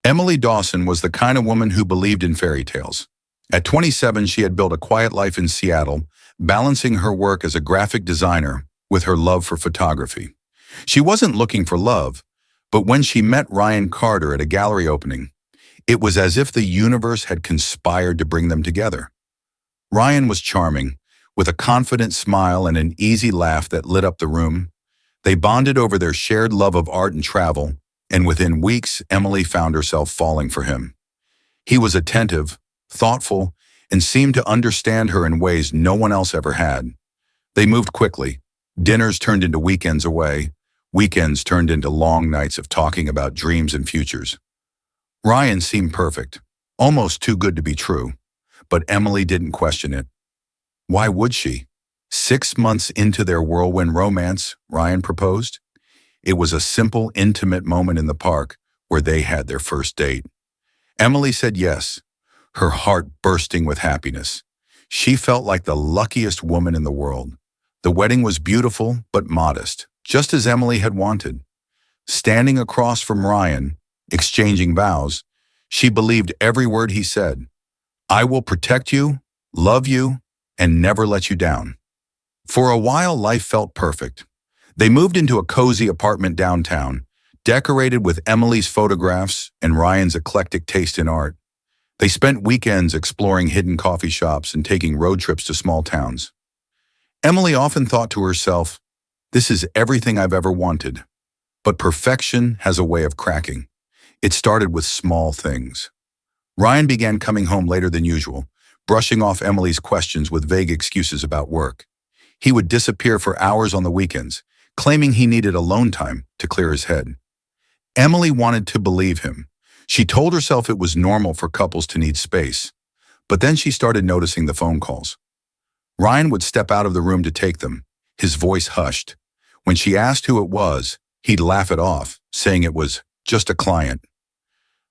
Emily Dawson was the kind of woman who believed in fairy tales. At 27, she had built a quiet life in Seattle, balancing her work as a graphic designer with her love for photography. She wasn't looking for love, but when she met Ryan Carter at a gallery opening, it was as if the universe had conspired to bring them together. Ryan was charming, with a confident smile and an easy laugh that lit up the room. They bonded over their shared love of art and travel, and within weeks, Emily found herself falling for him. He was attentive, thoughtful, and seemed to understand her in ways no one else ever had. They moved quickly. Dinners turned into weekends away. Weekends turned into long nights of talking about dreams and futures. Ryan seemed perfect, almost too good to be true, but Emily didn't question it. Why would she? 6 months into their whirlwind romance, Ryan proposed. It was a simple, intimate moment in the park where they had their first date. Emily said yes, her heart bursting with happiness. She felt like the luckiest woman in the world. The wedding was beautiful but modest, just as Emily had wanted. Standing across from Ryan, exchanging vows, she believed every word he said. "I will protect you, love you, and never let you down." For a while, life felt perfect. They moved into a cozy apartment downtown, decorated with Emily's photographs and Ryan's eclectic taste in art. They spent weekends exploring hidden coffee shops and taking road trips to small towns. Emily often thought to herself, "This is everything I've ever wanted." But perfection has a way of cracking. It started with small things. Ryan began coming home later than usual, brushing off Emily's questions with vague excuses about work. He would disappear for hours on the weekends, claiming he needed alone time to clear his head. Emily wanted to believe him. She told herself it was normal for couples to need space, but then she started noticing the phone calls. Ryan would step out of the room to take them, his voice hushed. When she asked who it was, he'd laugh it off, saying it was just a client.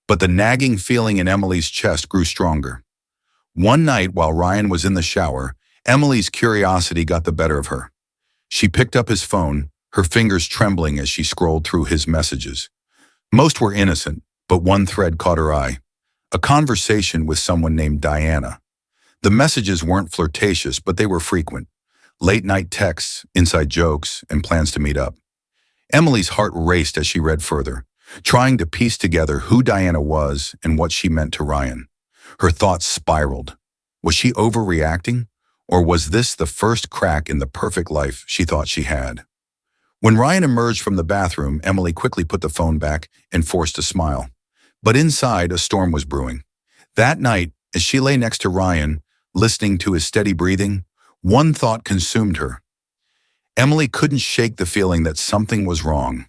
But the nagging feeling in Emily's chest grew stronger. One night while Ryan was in the shower, Emily's curiosity got the better of her. She picked up his phone, her fingers trembling as she scrolled through his messages. Most were innocent, but one thread caught her eye. A conversation with someone named Diana. The messages weren't flirtatious, but they were frequent. Late-night texts, inside jokes, and plans to meet up. Emily's heart raced as she read further, trying to piece together who Diana was and what she meant to Ryan. Her thoughts spiraled. Was she overreacting? Or was this the first crack in the perfect life she thought she had? When Ryan emerged from the bathroom, Emily quickly put the phone back and forced a smile. But inside, a storm was brewing. That night, as she lay next to Ryan, listening to his steady breathing, one thought consumed her. Emily couldn't shake the feeling that something was wrong.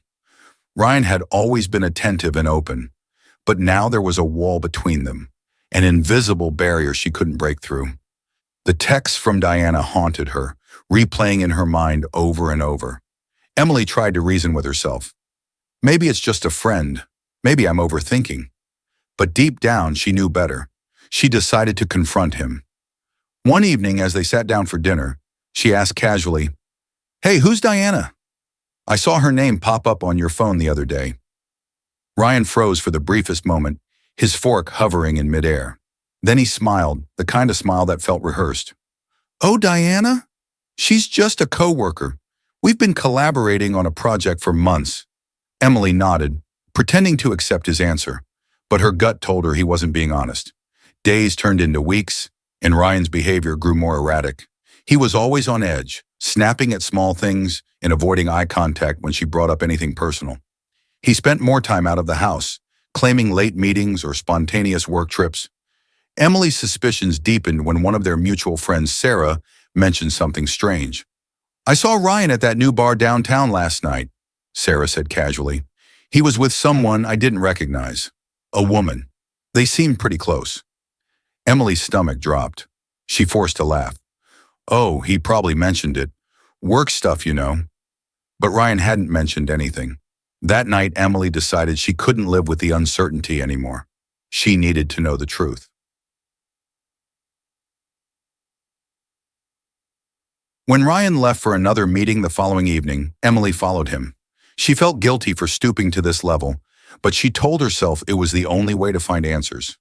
Ryan had always been attentive and open, but now there was a wall between them, an invisible barrier she couldn't break through. The texts from Diana haunted her, replaying in her mind over and over. Emily tried to reason with herself. Maybe it's just a friend. Maybe I'm overthinking. But deep down, she knew better. She decided to confront him. One evening, as they sat down for dinner, she asked casually, "Hey, who's Diana? I saw her name pop up on your phone the other day." Ryan froze for the briefest moment, his fork hovering in midair. Then he smiled, the kind of smile that felt rehearsed. "Oh, Diana? She's just a coworker. We've been collaborating on a project for months." Emily nodded, pretending to accept his answer, but her gut told her he wasn't being honest. Days turned into weeks, and Ryan's behavior grew more erratic. He was always on edge, snapping at small things and avoiding eye contact when she brought up anything personal. He spent more time out of the house, claiming late meetings or spontaneous work trips. Emily's suspicions deepened when one of their mutual friends, Sarah, mentioned something strange. "I saw Ryan at that new bar downtown last night," Sarah said casually. "He was with someone I didn't recognize. A woman. They seemed pretty close." Emily's stomach dropped. She forced a laugh. "Oh, he probably mentioned it. Work stuff, you know." But Ryan hadn't mentioned anything. That night, Emily decided she couldn't live with the uncertainty anymore. She needed to know the truth. When Ryan left for another meeting the following evening, Emily followed him. She felt guilty for stooping to this level, but she told herself it was the only way to find answers.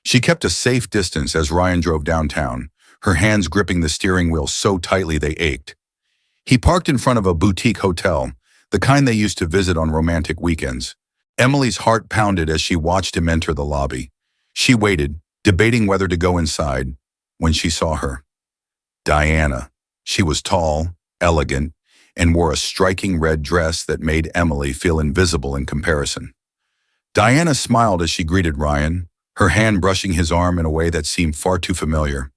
She kept a safe distance as Ryan drove downtown, her hands gripping the steering wheel so tightly they ached. He parked in front of a boutique hotel, the kind they used to visit on romantic weekends. Emily's heart pounded as she watched him enter the lobby. She waited, debating whether to go inside, when she saw her. Diana. She was tall, elegant, and wore a striking red dress that made Emily feel invisible in comparison. Diana smiled as she greeted Ryan, her hand brushing his arm in a way that seemed far too familiar.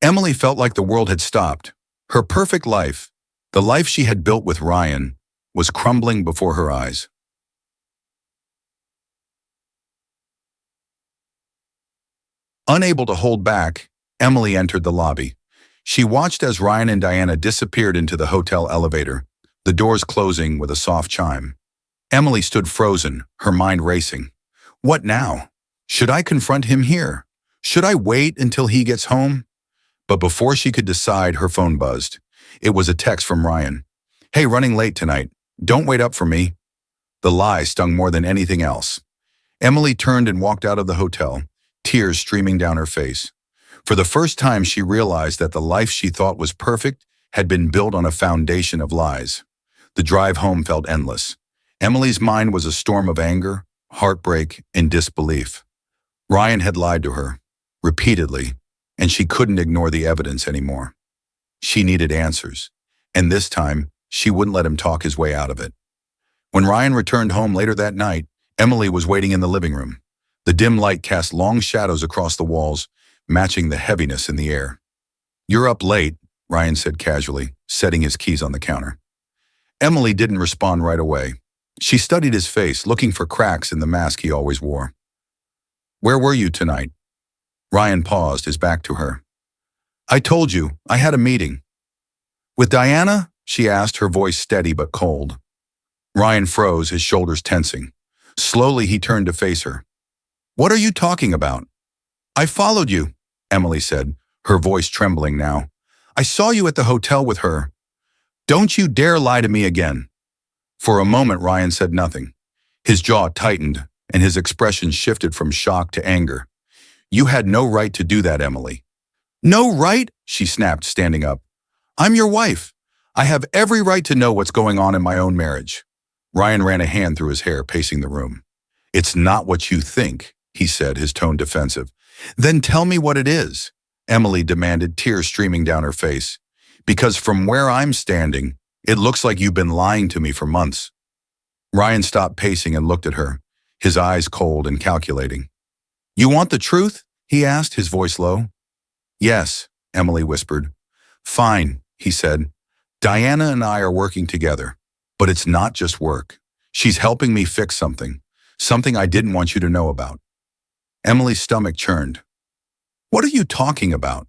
Emily felt like the world had stopped. Her perfect life, the life she had built with Ryan, was crumbling before her eyes. Unable to hold back, Emily entered the lobby. She watched as Ryan and Diana disappeared into the hotel elevator, the doors closing with a soft chime. Emily stood frozen, her mind racing. What now? Should I confront him here? Should I wait until he gets home? But before she could decide, her phone buzzed. It was a text from Ryan. Hey, running late tonight. Don't wait up for me. The lie stung more than anything else. Emily turned and walked out of the hotel, tears streaming down her face. For the first time, she realized that the life she thought was perfect had been built on a foundation of lies. The drive home felt endless. Emily's mind was a storm of anger, heartbreak, and disbelief. Ryan had lied to her, repeatedly, and she couldn't ignore the evidence anymore. She needed answers, and this time, she wouldn't let him talk his way out of it. When Ryan returned home later that night, Emily was waiting in the living room. The dim light cast long shadows across the walls, matching the heaviness in the air. You're up late, Ryan said casually, setting his keys on the counter. Emily didn't respond right away. She studied his face, looking for cracks in the mask he always wore. Where were you tonight? Ryan paused, his back to her. I told you, I had a meeting. With Diana? She asked, her voice steady but cold. Ryan froze, his shoulders tensing. Slowly, he turned to face her. What are you talking about? I followed you, Emily said, her voice trembling now. I saw you at the hotel with her. Don't you dare lie to me again. For a moment, Ryan said nothing. His jaw tightened, and his expression shifted from shock to anger. You had no right to do that, Emily. No right? She snapped, standing up. I'm your wife. I have every right to know what's going on in my own marriage. Ryan ran a hand through his hair, pacing the room. It's not what you think, he said, his tone defensive. Then tell me what it is, Emily demanded, tears streaming down her face. Because from where I'm standing, it looks like you've been lying to me for months. Ryan stopped pacing and looked at her, his eyes cold and calculating. You want the truth? He asked, his voice low. Yes, Emily whispered. Fine, he said. Diana and I are working together, but it's not just work. She's helping me fix something I didn't want you to know about. Emily's stomach churned. What are you talking about?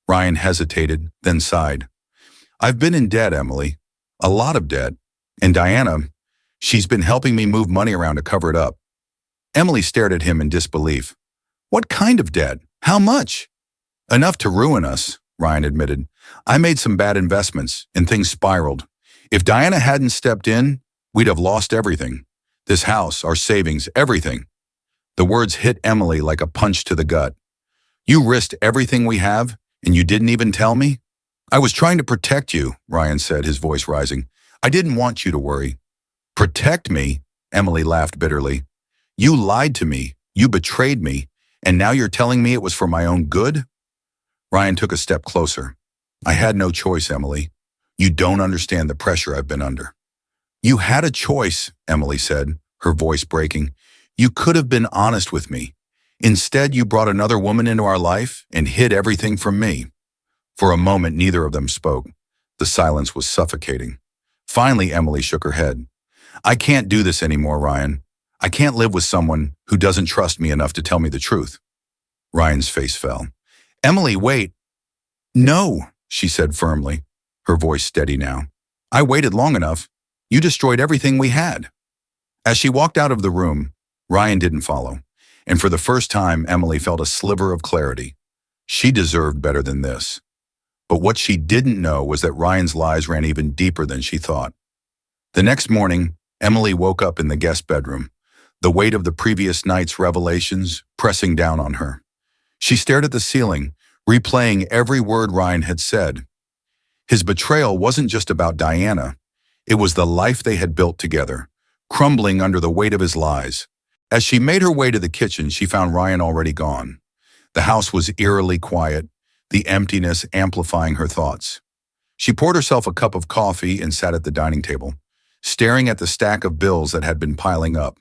Ryan hesitated, then sighed. I've been in debt, Emily. A lot of debt. And Diana, she's been helping me move money around to cover it up. Emily stared at him in disbelief. What kind of debt? How much? Enough to ruin us, Ryan admitted. I made some bad investments, and things spiraled. If Diana hadn't stepped in, we'd have lost everything. This house, our savings, everything. The words hit Emily like a punch to the gut. You risked everything we have, and you didn't even tell me? I was trying to protect you, Ryan said, his voice rising. I didn't want you to worry. Protect me? Emily laughed bitterly. You lied to me, you betrayed me, and now you're telling me it was for my own good? Ryan took a step closer. I had no choice, Emily. You don't understand the pressure I've been under. You had a choice, Emily said, her voice breaking. You could have been honest with me. Instead, you brought another woman into our life and hid everything from me. For a moment, neither of them spoke. The silence was suffocating. Finally, Emily shook her head. I can't do this anymore, Ryan. I can't live with someone who doesn't trust me enough to tell me the truth. Ryan's face fell. Emily, wait. No, she said firmly, her voice steady now. I waited long enough. You destroyed everything we had. As she walked out of the room, Ryan didn't follow, and for the first time, Emily felt a sliver of clarity. She deserved better than this. But what she didn't know was that Ryan's lies ran even deeper than she thought. The next morning, Emily woke up in the guest bedroom, the weight of the previous night's revelations pressing down on her. She stared at the ceiling, replaying every word Ryan had said. His betrayal wasn't just about Diana. It was the life they had built together, crumbling under the weight of his lies. As she made her way to the kitchen, she found Ryan already gone. The house was eerily quiet, the emptiness amplifying her thoughts. She poured herself a cup of coffee and sat at the dining table, staring at the stack of bills that had been piling up.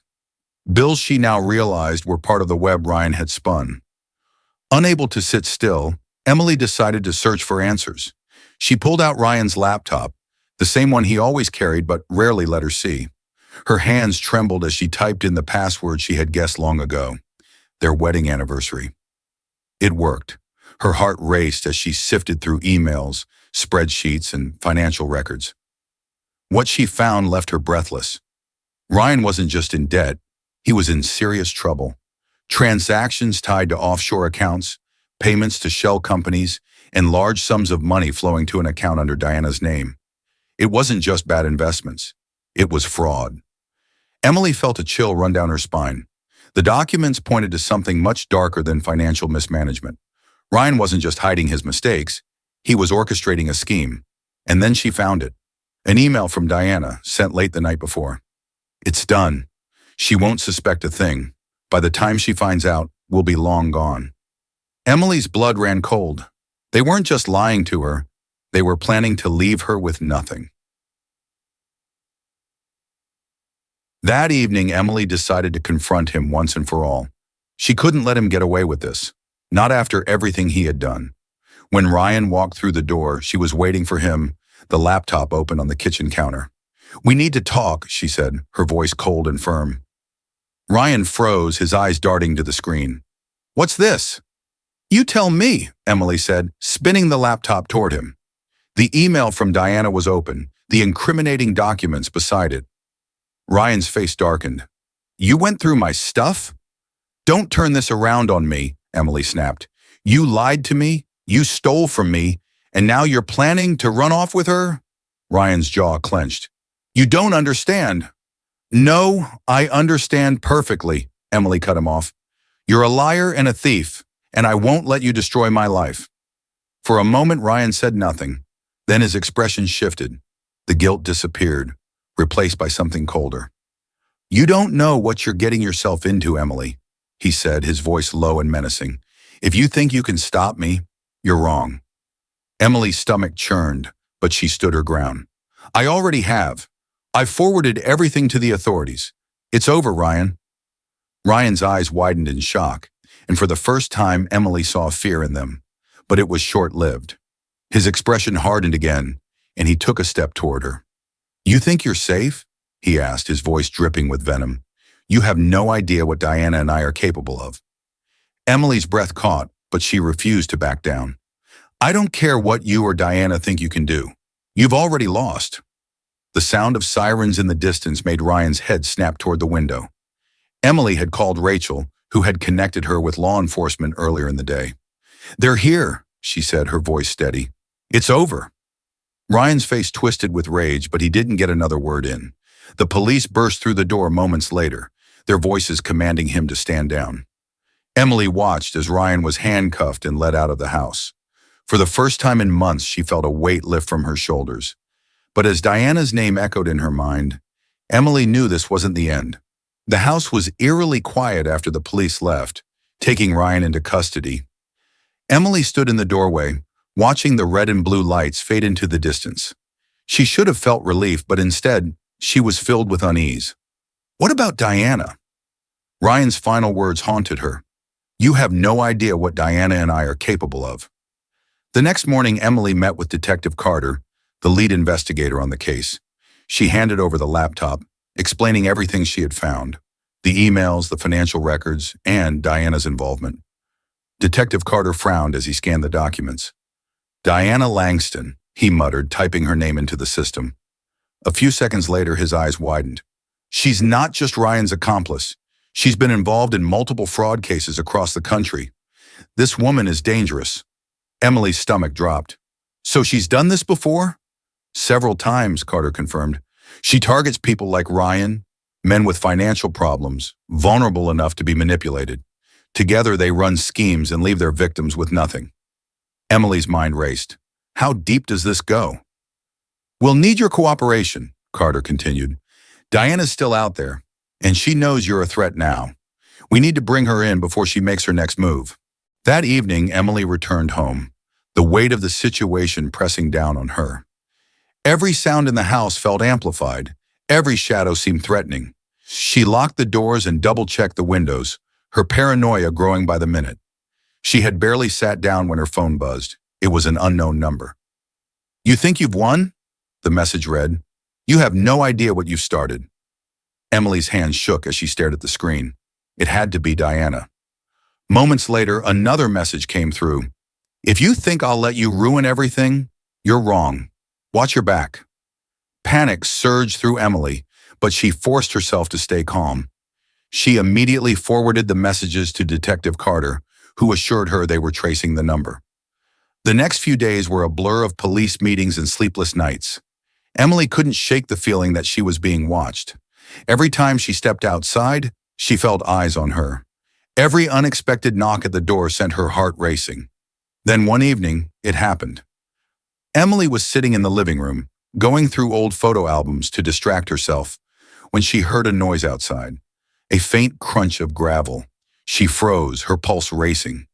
Bills she now realized were part of the web Ryan had spun. Unable to sit still, Emily decided to search for answers. She pulled out Ryan's laptop, the same one he always carried but rarely let her see. Her hands trembled as she typed in the password she had guessed long ago, their wedding anniversary. It worked. Her heart raced as she sifted through emails, spreadsheets, and financial records. What she found left her breathless. Ryan wasn't just in debt, he was in serious trouble. Transactions tied to offshore accounts, payments to shell companies, and large sums of money flowing to an account under Diana's name. It wasn't just bad investments. It was fraud. Emily felt a chill run down her spine. The documents pointed to something much darker than financial mismanagement. Ryan wasn't just hiding his mistakes, he was orchestrating a scheme. And then she found it. An email from Diana, sent late the night before. It's done. She won't suspect a thing. By the time she finds out, we'll be long gone. Emily's blood ran cold. They weren't just lying to her, they were planning to leave her with nothing. That evening, Emily decided to confront him once and for all. She couldn't let him get away with this, not after everything he had done. When Ryan walked through the door, she was waiting for him, the laptop open on the kitchen counter. "We need to talk," she said, her voice cold and firm. Ryan froze, his eyes darting to the screen. "What's this?" "You tell me," Emily said, spinning the laptop toward him. The email from Diana was open, the incriminating documents beside it. Ryan's face darkened. "You went through my stuff?" "Don't turn this around on me," Emily snapped. "You lied to me, you stole from me, and now you're planning to run off with her?" Ryan's jaw clenched. "You don't understand." "No, I understand perfectly," Emily cut him off. "You're a liar and a thief, and I won't let you destroy my life." For a moment, Ryan said nothing. Then his expression shifted. The guilt disappeared, replaced by something colder. "You don't know what you're getting yourself into, Emily," he said, his voice low and menacing. "If you think you can stop me, you're wrong." Emily's stomach churned, but she stood her ground. "I already have. I've forwarded everything to the authorities. It's over, Ryan." Ryan's eyes widened in shock, and for the first time Emily saw fear in them. But it was short-lived. His expression hardened again, and he took a step toward her. "You think you're safe?" he asked, his voice dripping with venom. "You have no idea what Diana and I are capable of." Emily's breath caught, but she refused to back down. "I don't care what you or Diana think you can do. You've already lost." The sound of sirens in the distance made Ryan's head snap toward the window. Emily had called Rachel, who had connected her with law enforcement earlier in the day. "They're here," she said, her voice steady. "It's over." Ryan's face twisted with rage, but he didn't get another word in. The police burst through the door moments later, their voices commanding him to stand down. Emily watched as Ryan was handcuffed and led out of the house. For the first time in months, she felt a weight lift from her shoulders. But as Diana's name echoed in her mind, Emily knew this wasn't the end. The house was eerily quiet after the police left, taking Ryan into custody. Emily stood in the doorway, watching the red and blue lights fade into the distance. She should have felt relief, but instead, she was filled with unease. What about Diana? Ryan's final words haunted her. "You have no idea what Diana and I are capable of." The next morning, Emily met with Detective Carter, the lead investigator on the case. She handed over the laptop, explaining everything she had found, the emails, the financial records, and Diana's involvement. Detective Carter frowned as he scanned the documents. "Diana Langston," he muttered, typing her name into the system. A few seconds later, his eyes widened. "She's not just Ryan's accomplice. She's been involved in multiple fraud cases across the country. This woman is dangerous." Emily's stomach dropped. "So she's done this before?" "Several times," Carter confirmed. "She targets people like Ryan, Men with financial problems, vulnerable enough to be manipulated. Together they run schemes and leave their victims with nothing. Emily's mind raced. How deep does this go? We'll need your cooperation, Carter continued. Diana's still out there, and she knows you're a threat now. We need to bring her in before she makes her next move. That evening, Emily returned home, the weight of the situation pressing down on her. Every sound in the house felt amplified. Every shadow seemed threatening. She locked the doors and double-checked the windows, her paranoia growing by the minute. She had barely sat down when her phone buzzed. It was an unknown number. You think you've won? The message read. You have no idea what you've started. Emily's hands shook as she stared at the screen. It had to be Diana. Moments later, another message came through. If you think I'll let you ruin everything, you're wrong. Watch your back. Panic surged through Emily, but she forced herself to stay calm. She immediately forwarded the messages to Detective Carter, who assured her they were tracing the number. The next few days were a blur of police meetings and sleepless nights. Emily couldn't shake the feeling that she was being watched. Every time she stepped outside, she felt eyes on her. Every unexpected knock at the door sent her heart racing. Then one evening, it happened. Emily was sitting in the living room, going through old photo albums to distract herself, when she heard a noise outside. A faint crunch of gravel. She froze, her pulse racing.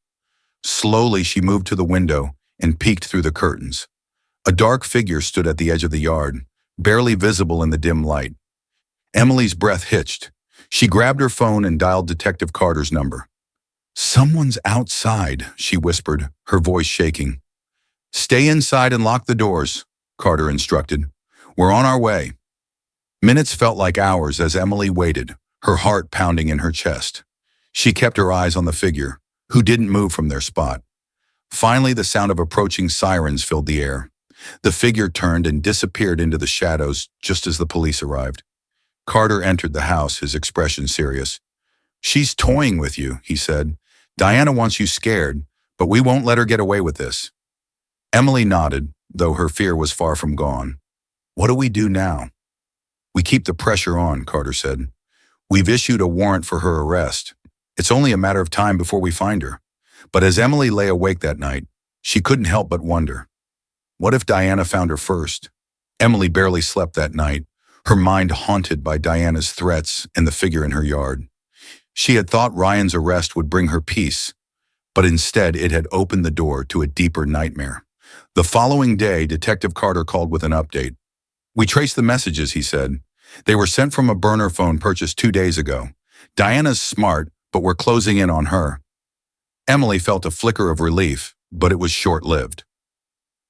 Slowly, she moved to the window and peeked through the curtains. A dark figure stood at the edge of the yard, barely visible in the dim light. Emily's breath hitched. She grabbed her phone and dialed Detective Carter's number. Someone's outside, she whispered, her voice shaking. Stay inside and lock the doors, Carter instructed. We're on our way. Minutes felt like hours as Emily waited, her heart pounding in her chest. She kept her eyes on the figure, who didn't move from their spot. Finally, the sound of approaching sirens filled the air. The figure turned and disappeared into the shadows just as the police arrived. Carter entered the house, his expression serious. She's toying with you, he said. Diana wants you scared, but we won't let her get away with this. Emily nodded, though her fear was far from gone. What do we do now? We keep the pressure on, Carter said. We've issued a warrant for her arrest. It's only a matter of time before we find her. But as Emily lay awake that night, she couldn't help but wonder. What if Diana found her first? Emily barely slept that night, her mind haunted by Diana's threats and the figure in her yard. She had thought Ryan's arrest would bring her peace, but instead it had opened the door to a deeper nightmare. The following day, Detective Carter called with an update. We traced the messages, he said. They were sent from a burner phone purchased 2 days ago. Diana's smart, but we're closing in on her. Emily felt a flicker of relief, but it was short-lived.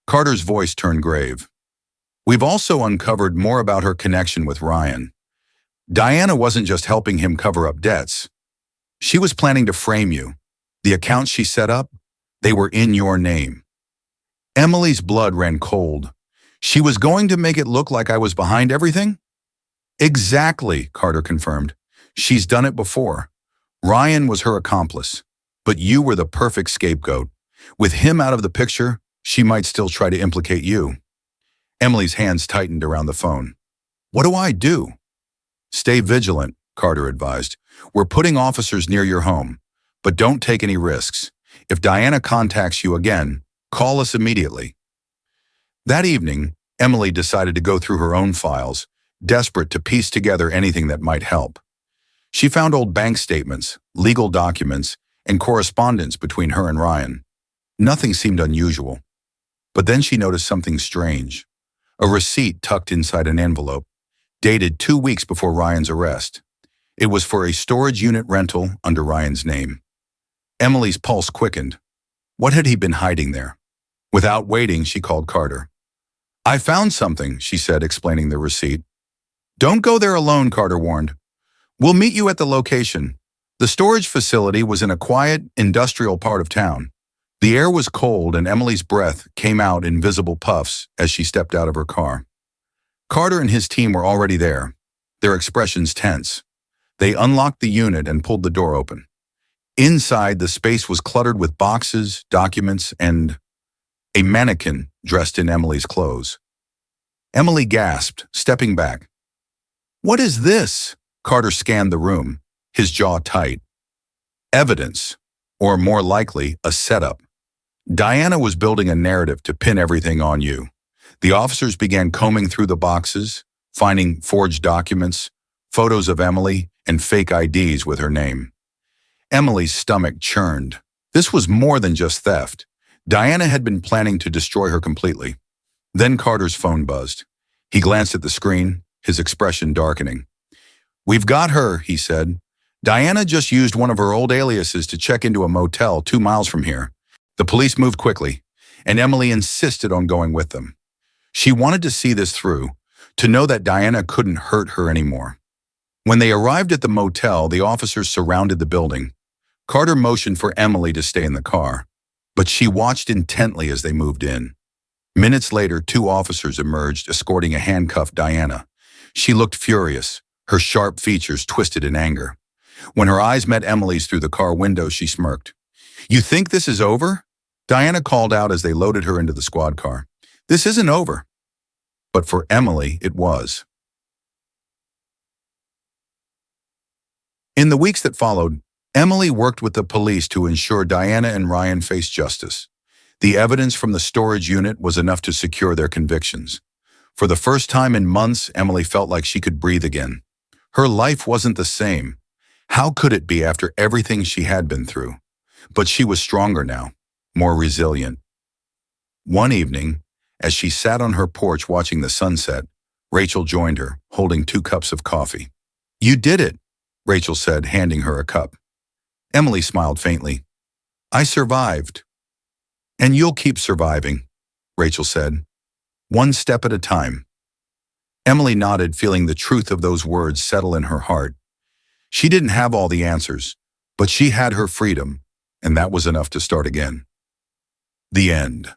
Carter's voice turned grave. We've also uncovered more about her connection with Ryan. Diana wasn't just helping him cover up debts. She was planning to frame you. The accounts she set up, they were in your name. Emily's blood ran cold. She was going to make it look like I was behind everything? Exactly, Carter confirmed. She's done it before. Ryan was her accomplice, but you were the perfect scapegoat. With him out of the picture, she might still try to implicate you. Emily's hands tightened around the phone. What do I do? Stay vigilant, Carter advised. We're putting officers near your home, but don't take any risks. If Diana contacts you again, call us immediately. That evening, Emily decided to go through her own files, desperate to piece together anything that might help. She found old bank statements, legal documents, and correspondence between her and Ryan. Nothing seemed unusual. But then she noticed something strange. A receipt tucked inside an envelope, dated 2 weeks before Ryan's arrest. It was for a storage unit rental under Ryan's name. Emily's pulse quickened. What had he been hiding there? Without waiting, she called Carter. I found something, she said, explaining the receipt. Don't go there alone, Carter warned. We'll meet you at the location. The storage facility was in a quiet, industrial part of town. The air was cold and Emily's breath came out in visible puffs as she stepped out of her car. Carter and his team were already there, their expressions tense. They unlocked the unit and pulled the door open. Inside, the space was cluttered with boxes, documents, and a mannequin dressed in Emily's clothes. Emily gasped, stepping back. What is this? Carter scanned the room, his jaw tight. Evidence, or more likely, a setup. Diana was building a narrative to pin everything on you. The officers began combing through the boxes, finding forged documents, photos of Emily, and fake IDs with her name. Emily's stomach churned. This was more than just theft. Diana had been planning to destroy her completely. Then Carter's phone buzzed. He glanced at the screen, his expression darkening. "We've got her," he said. "Diana just used one of her old aliases to check into a motel 2 miles from here." The police moved quickly, and Emily insisted on going with them. She wanted to see this through, to know that Diana couldn't hurt her anymore. When they arrived at the motel, the officers surrounded the building. Carter motioned for Emily to stay in the car, but she watched intently as they moved in. Minutes later, 2 officers emerged, escorting a handcuffed Diana. She looked furious, her sharp features twisted in anger. When her eyes met Emily's through the car window, she smirked. "You think this is over?" Diana called out as they loaded her into the squad car. "This isn't over." But for Emily, it was. In the weeks that followed, Emily worked with the police to ensure Diana and Ryan faced justice. The evidence from the storage unit was enough to secure their convictions. For the first time in months, Emily felt like she could breathe again. Her life wasn't the same. How could it be after everything she had been through? But she was stronger now, more resilient. One evening, as she sat on her porch watching the sunset, Rachel joined her, holding 2 cups of coffee. "You did it," Rachel said, handing her a cup. Emily smiled faintly. "I survived." "And you'll keep surviving," Rachel said. "One step at a time." Emily nodded, feeling the truth of those words settle in her heart. She didn't have all the answers, but she had her freedom, and that was enough to start again. The end.